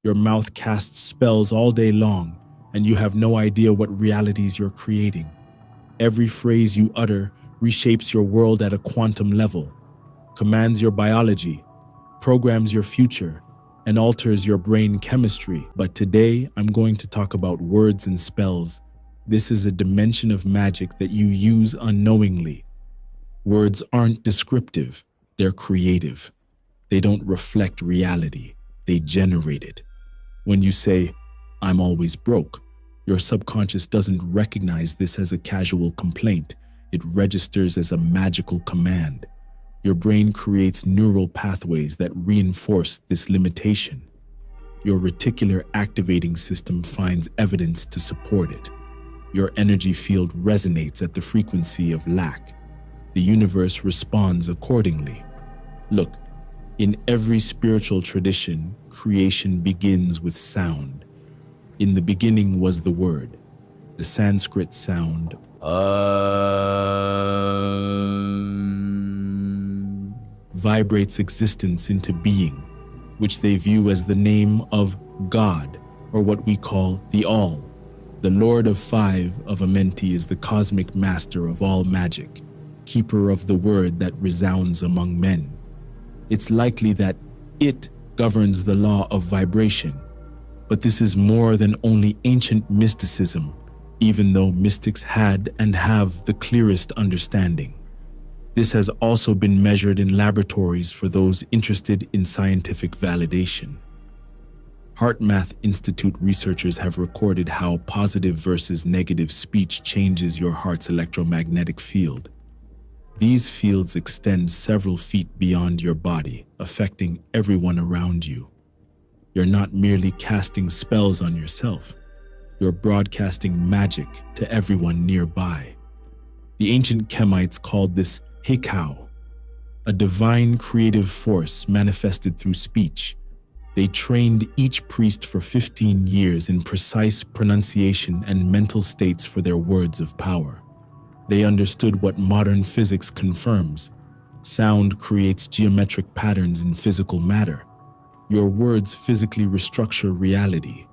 Your mouth casts spells all day long, and you have no idea what realities you're creating. Every phrase you utter reshapes your world at a quantum level, commands your biology, programs your future, and alters your brain chemistry. But today, I'm going to talk about words and spells. This is a dimension of magic that you use unknowingly. Words aren't descriptive, they're creative. They don't reflect reality, they generate it. When you say, "I'm always broke," your subconscious doesn't recognize this as a casual complaint. It registers as a magical command. Your brain creates neural pathways that reinforce this limitation. Your reticular activating system finds evidence to support it. Your energy field resonates at the frequency of lack. The universe responds accordingly. Look, in every spiritual tradition, creation begins with sound. In the beginning was the word, the Sanskrit sound vibrates existence into being, which they view as the name of God, or what we call the All. The Lord of Five of Amenti is the cosmic master of all magic, keeper of the word that resounds among men. It's likely that it governs the law of vibration, but this is more than only ancient mysticism, even though mystics had and have the clearest understanding. This has also been measured in laboratories for those interested in scientific validation. HeartMath Institute researchers have recorded how positive versus negative speech changes your heart's electromagnetic field. These fields extend several feet beyond your body, affecting everyone around you. You're not merely casting spells on yourself, you're broadcasting magic to everyone nearby. The ancient Kemites called this Hekau, a divine creative force manifested through speech. They trained each priest for 15 years in precise pronunciation and mental states for their words of power. They understood what modern physics confirms. Sound creates geometric patterns in physical matter. Your words physically restructure reality.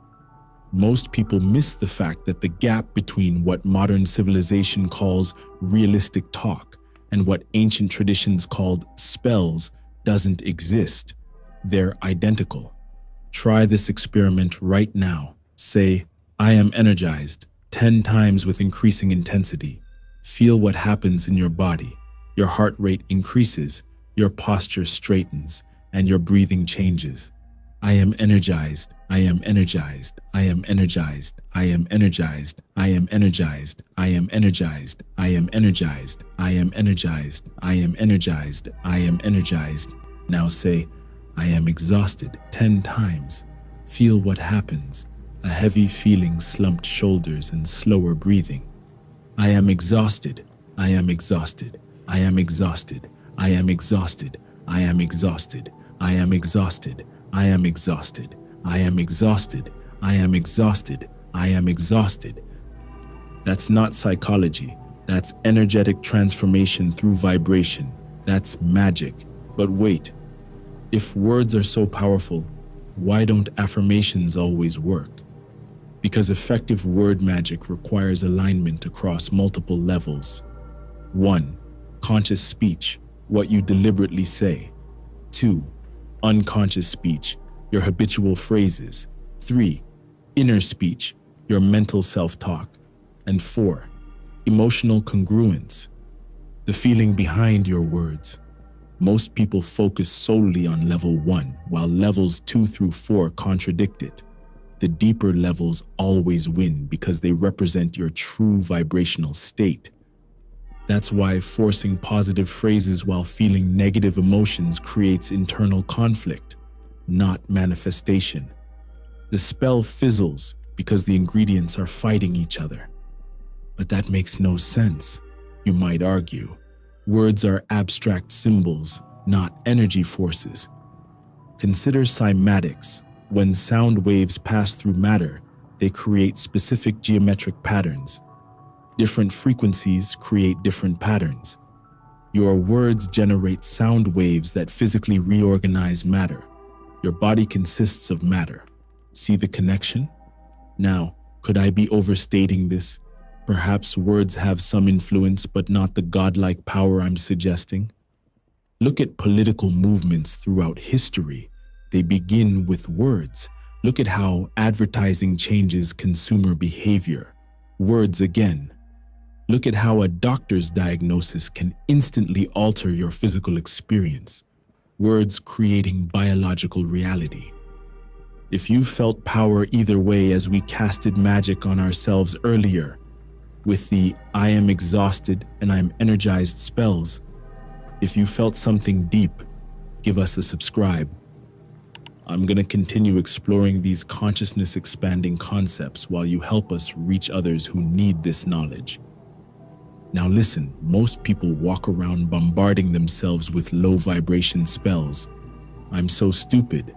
Most people miss the fact that the gap between what modern civilization calls realistic talk and what ancient traditions called spells doesn't exist. They're identical. Try this experiment right now. Say, "I am energized," 10 times with increasing intensity. Feel what happens in your body. Your heart rate increases, your posture straightens, and your breathing changes. "I am energized. I am energized. I am energized. I am energized. I am energized. I am energized. I am energized. I am energized. I am energized. I am energized." Now say, "I am exhausted," 10 times. Feel what happens. A heavy feeling, slumped shoulders, and slower breathing. "I am exhausted. I am exhausted. I am exhausted. I am exhausted. I am exhausted. I am exhausted. I am exhausted. I am exhausted. I am exhausted. I am exhausted." That's not psychology. That's energetic transformation through vibration. That's magic. But wait, if words are so powerful, why don't affirmations always work? Because effective word magic requires alignment across multiple levels. 1. Conscious speech, what you deliberately say. 2. Unconscious speech, your habitual phrases. 3. Inner speech, your mental self-talk. And 4. Emotional congruence, the feeling behind your words. Most people focus solely on level 1, while levels 2 through 4 contradict it. The deeper levels always win because they represent your true vibrational state. That's why forcing positive phrases while feeling negative emotions creates internal conflict, not manifestation. The spell fizzles because the ingredients are fighting each other. But that makes no sense, you might argue. Words are abstract symbols, not energy forces. Consider cymatics. When sound waves pass through matter, they create specific geometric patterns. Different frequencies create different patterns. Your words generate sound waves that physically reorganize matter. Your body consists of matter. See the connection? Now, could I be overstating this? Perhaps words have some influence, but not the godlike power I'm suggesting. Look at political movements throughout history. They begin with words. Look at how advertising changes consumer behavior. Words again. Look at how a doctor's diagnosis can instantly alter your physical experience. Words creating biological reality. If you felt power either way as we casted magic on ourselves earlier, with the I am exhausted and I'm energized spells, if you felt something deep, give us a subscribe. I'm going to continue exploring these consciousness-expanding concepts while you help us reach others who need this knowledge. Now listen, most people walk around bombarding themselves with low-vibration spells. I'm so stupid.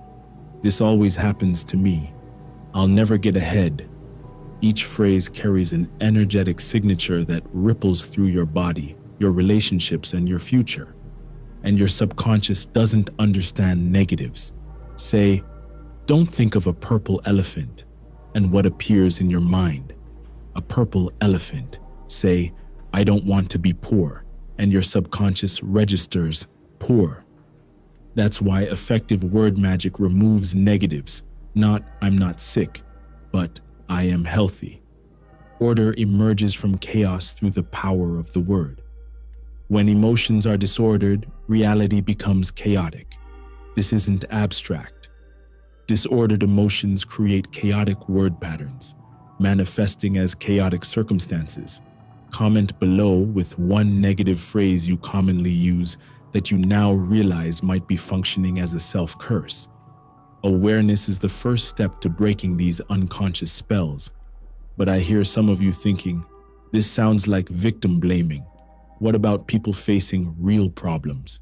This always happens to me. I'll never get ahead. Each phrase carries an energetic signature that ripples through your body, your relationships, and your future. And your subconscious doesn't understand negatives. Say, don't think of a purple elephant, and what appears in your mind? A purple elephant. Say, I don't want to be poor, and your subconscious registers poor. That's why effective word magic removes negatives, not I'm not sick, but I am healthy. Order emerges from chaos through the power of the word. When emotions are disordered, reality becomes chaotic. This isn't abstract. Disordered emotions create chaotic word patterns, manifesting as chaotic circumstances. Comment below with one negative phrase you commonly use that you now realize might be functioning as a self-curse. Awareness is the first step to breaking these unconscious spells. But I hear some of you thinking, this sounds like victim blaming. What about people facing real problems?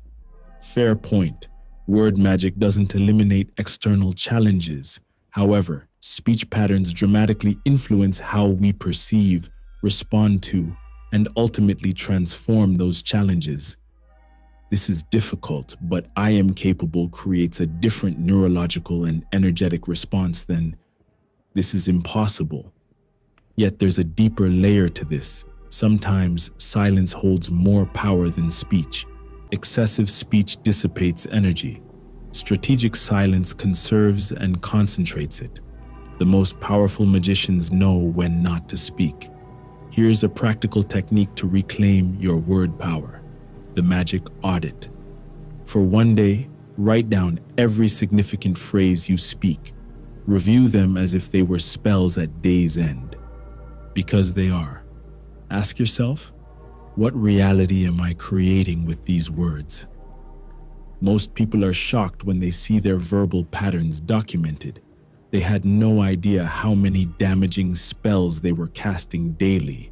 Fair point. Word magic doesn't eliminate external challenges. However, speech patterns dramatically influence how we perceive, respond to, and ultimately transform those challenges. This is difficult, but I am capable creates a different neurological and energetic response than this is impossible. Yet there's a deeper layer to this. Sometimes silence holds more power than speech. Excessive speech dissipates energy. Strategic silence conserves and concentrates it. The most powerful magicians know when not to speak. Here's a practical technique to reclaim your word power: the magic audit. For one day, write down every significant phrase you speak. Review them as if they were spells at day's end. Because they are. Ask yourself, what reality am I creating with these words? Most people are shocked when they see their verbal patterns documented. They had no idea how many damaging spells they were casting daily.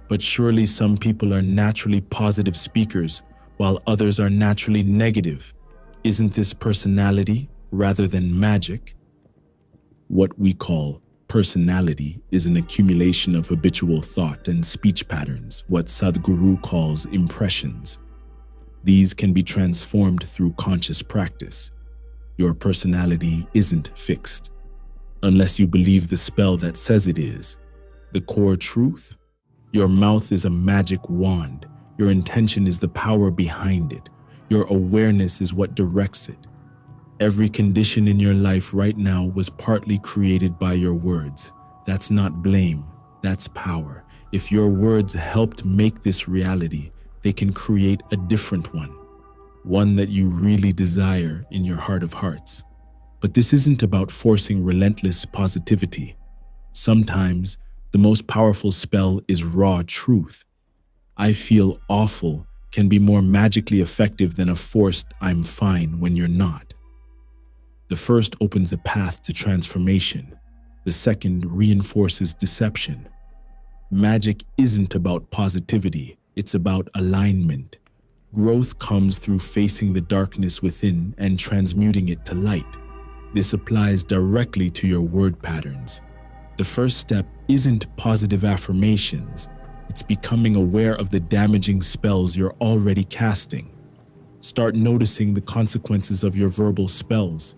But surely some people are naturally positive speakers, while others are naturally negative. Isn't this personality rather than magic? What we call personality is an accumulation of habitual thought and speech patterns, what Sadhguru calls impressions. These can be transformed through conscious practice. Your personality isn't fixed, unless you believe the spell that says it is. The core truth? Your mouth is a magic wand. Your intention is the power behind it. Your awareness is what directs it. Every condition in your life right now was partly created by your words. That's not blame, that's power. If your words helped make this reality, they can create a different one that you really desire in your heart of hearts. But this isn't about forcing relentless positivity. Sometimes, the most powerful spell is raw truth. I feel awful can be more magically effective than a forced I'm fine when you're not. The first opens a path to transformation. The second reinforces deception. Magic isn't about positivity, it's about alignment. Growth comes through facing the darkness within and transmuting it to light. This applies directly to your word patterns. The first step isn't positive affirmations, it's becoming aware of the damaging spells you're already casting. Start noticing the consequences of your verbal spells.